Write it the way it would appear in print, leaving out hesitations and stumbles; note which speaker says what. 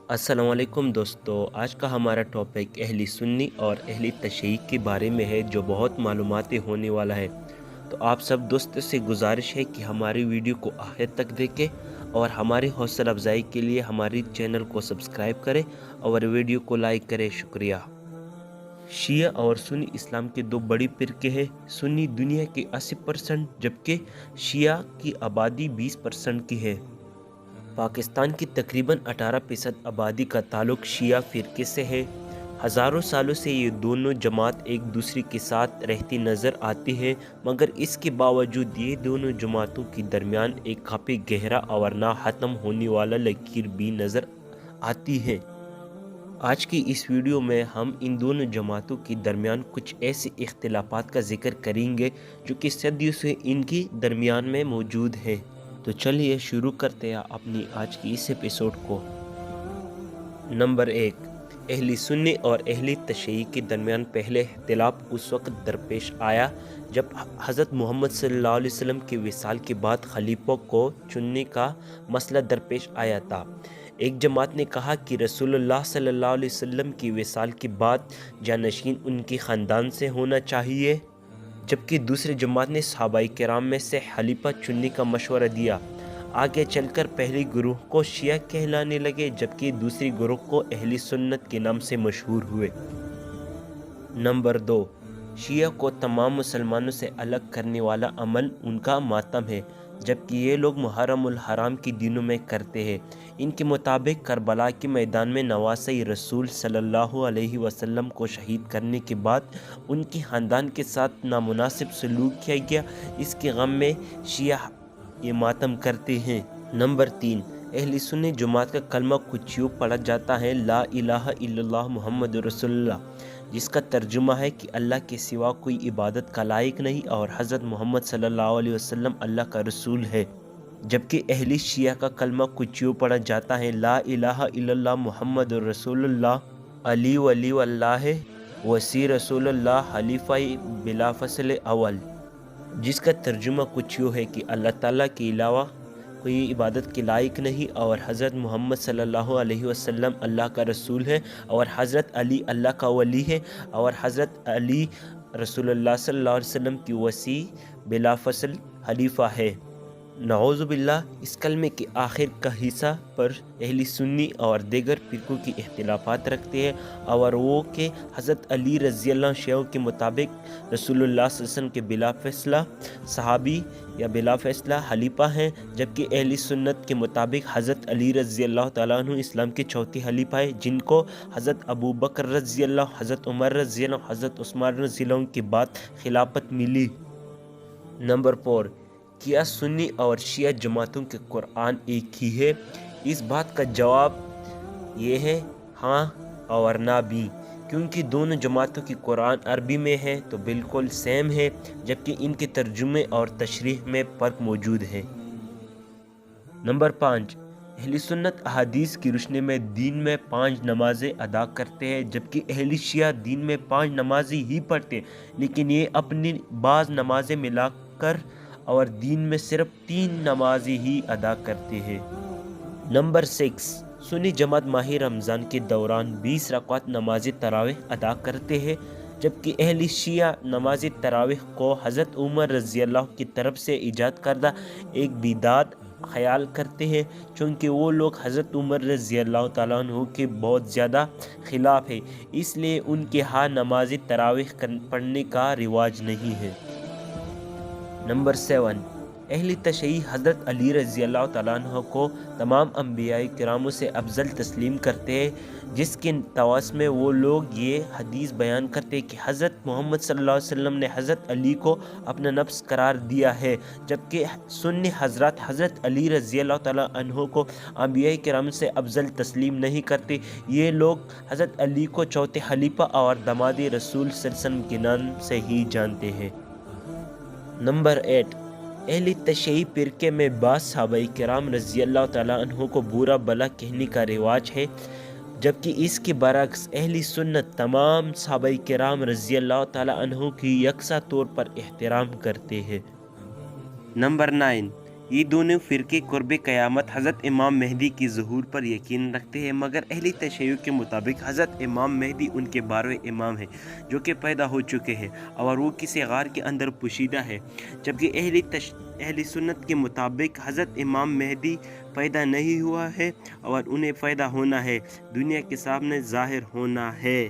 Speaker 1: السلام علیکم دوستو، آج کا ہمارا ٹاپک اہل سنی اور اہل تشیع کے بارے میں ہے جو بہت معلوماتی ہونے والا ہے۔ تو آپ سب دوستوں سے گزارش ہے کہ ہماری ویڈیو کو آخر تک دیکھیں اور ہماری حوصلہ افزائی کے لیے ہماری چینل کو سبسکرائب کریں اور ویڈیو کو لائک کریں۔ شکریہ۔ شیعہ اور سنی اسلام کے دو بڑی فرقے ہیں۔ سنی دنیا کے 80% جبکہ شیعہ کی آبادی 20% کی ہے۔ پاکستان کی تقریباً 18% آبادی کا تعلق شیعہ فرقے سے ہے۔ ہزاروں سالوں سے یہ دونوں جماعت ایک دوسرے کے ساتھ رہتی نظر آتی ہے، مگر اس کے باوجود یہ دونوں جماعتوں کے درمیان ایک کافی گہرا اور نہ ختم ہونے والا لکیر بھی نظر آتی ہے۔ آج کی اس ویڈیو میں ہم ان دونوں جماعتوں کے درمیان کچھ ایسے اختلافات کا ذکر کریں گے جو کہ صدیوں سے ان کے درمیان میں موجود ہیں۔ تو چلیے شروع کرتے ہیں اپنی آج کی اس ایپیسوڈ کو۔ نمبر 1، اہل سنی اور اہل تشیع کے درمیان پہلے اختلاف اس وقت درپیش آیا جب حضرت محمد صلی اللہ علیہ وسلم کے وصال کے بعد خلیفوں کو چننے کا مسئلہ درپیش آیا تھا۔ ایک جماعت نے کہا کہ رسول اللہ صلی اللہ علیہ وسلم کے وصال کے بعد جانشین ان کے خاندان سے ہونا چاہیے، جبکہ دوسری جماعت نے صحابہ کرام میں سے خلیفہ چننے کا مشورہ دیا۔ آگے چل کر پہلی گروہ کو شیعہ کہلانے لگے جبکہ دوسری گروہ کو اہل سنت کے نام سے مشہور ہوئے۔ نمبر 2، شیعہ کو تمام مسلمانوں سے الگ کرنے والا عمل ان کا ماتم ہے، جبکہ یہ لوگ محرم الحرام کے دنوں میں کرتے ہیں۔ ان کے مطابق کربلا کے میدان میں نواسہ رسول صلی اللہ علیہ وسلم کو شہید کرنے کے بعد ان کے خاندان کے ساتھ نامناسب سلوک کیا گیا، اس کے غم میں شیعہ یہ ماتم کرتے ہیں۔ نمبر 3، اہل سنی جماعت کا کلمہ کچھ یوں پڑھا جاتا ہے: لا الہ الا اللہ محمد رسول اللہ، جس کا ترجمہ ہے کہ اللہ کے سوا کوئی عبادت کا لائق نہیں اور حضرت محمد صلی اللہ علیہ وسلم اللہ کا رسول ہے۔ جبکہ اہل شیعہ کا کلمہ کچھ یوں پڑھا جاتا ہے: لا الہ الا اللہ محمد رسول اللہ، علی ولی اللہ وسی رسول اللہ، خلیفہ بلا فصل اول، جس کا ترجمہ کچھ یوں ہے کہ اللہ تعالیٰ کے علاوہ کوئی عبادت کے لائق نہیں اور حضرت محمد صلی اللہ علیہ وسلم اللہ کا رسول ہے اور حضرت علی اللہ کا ولی ہے اور حضرت علی رسول اللہ صلی اللہ علیہ وسلم کی وصی بلا فصل خلیفہ ہے۔ نعوذ باللہ، اس کلمے کے آخر کا حصہ پر اہل سنی اور دیگر فرقوں کی اختلافات رکھتے ہیں اور وہ کہ حضرت علی رضی اللہ شیعوں کے مطابق رسول اللہ صلی اللہ علیہ وسلم کے بلا فیصلہ صحابی یا بلا فیصلہ خلیفہ ہیں، جبکہ اہل سنت کے مطابق حضرت علی رضی اللہ تعالیٰ عنہ اسلام کے چوتھے خلیفہ ہیں، جن کو حضرت ابو بکر رضی اللہ، حضرت عمر رضی اللہ، حضرت عثمان رضی اللہ کے بعد خلافت ملی۔ نمبر 4، کیا سنی اور شیعہ جماعتوں کے قرآن ایک ہی ہے؟ اس بات کا جواب یہ ہے ہاں اور نہ بھی، کیونکہ دونوں جماعتوں کی قرآن عربی میں ہے تو بالکل سیم ہے، جبکہ ان کے ترجمے اور تشریح میں فرق موجود ہے۔ نمبر 5، اہل سنت احادیث کی روشنی میں دن میں 5 نمازیں ادا کرتے ہیں، جبکہ اہل شیعہ دن میں 5 نمازیں ہی پڑھتے ہیں، لیکن یہ اپنی بعض نمازیں ملا کر اور دن میں صرف 3 نمازیں ہی ادا کرتے ہیں۔ نمبر 6، سنی جماعت ماہ رمضان کے دوران 20 رکعت نماز تراویح ادا کرتے ہیں، جبکہ اہل شیعہ نماز تراویح کو حضرت عمر رضی اللہ کی طرف سے ایجاد کردہ ایک بدعت خیال کرتے ہیں، چونکہ وہ لوگ حضرت عمر رضی اللہ تعالیٰ عنہ کے بہت زیادہ خلاف ہیں، اس لیے ان کے ہاں نماز تراویح پڑھنے کا رواج نہیں ہے۔ نمبر 7، اہل تشیع حضرت علی رضی اللہ تعالیٰ عنہ کو تمام انبیاء کراموں سے افضل تسلیم کرتے ہیں، جس کے توسط میں وہ لوگ یہ حدیث بیان کرتے ہیں کہ حضرت محمد صلی اللہ علیہ وسلم نے حضرت علی کو اپنا نفس قرار دیا ہے، جبکہ سنی حضرات حضرت علی رضی اللہ تعالیٰ عنہ کو انبیاء کرام سے افضل تسلیم نہیں کرتے۔ یہ لوگ حضرت علی کو چوتھے خلیفہ اور داماد رسول صلی اللہ علیہ وسلم کے نام سے ہی جانتے ہیں۔ نمبر 8، اہل تشیع فرقے میں بعض صحابہ کرام رضی اللہ تعالیٰ عنہ کو برا بھلا کہنے کا رواج ہے، جبکہ اس کے برعکس اہل سنت تمام صحابہ کرام رضی اللہ تعالیٰ عنہ کی یکساں طور پر احترام کرتے ہیں۔ نمبر 9، یہ دونوں فرقے قرب قیامت حضرت امام مہدی کی ظہور پر یقین رکھتے ہیں، مگر اہل تشیع کے مطابق حضرت امام مہدی ان کے 12ویں امام ہیں جو کہ پیدا ہو چکے ہیں اور وہ کسی غار کے اندر پوشیدہ ہے، جبکہ اہل سنت کے مطابق حضرت امام مہدی پیدا نہیں ہوا ہے اور انہیں پیدا ہونا ہے، دنیا کے سامنے ظاہر ہونا ہے۔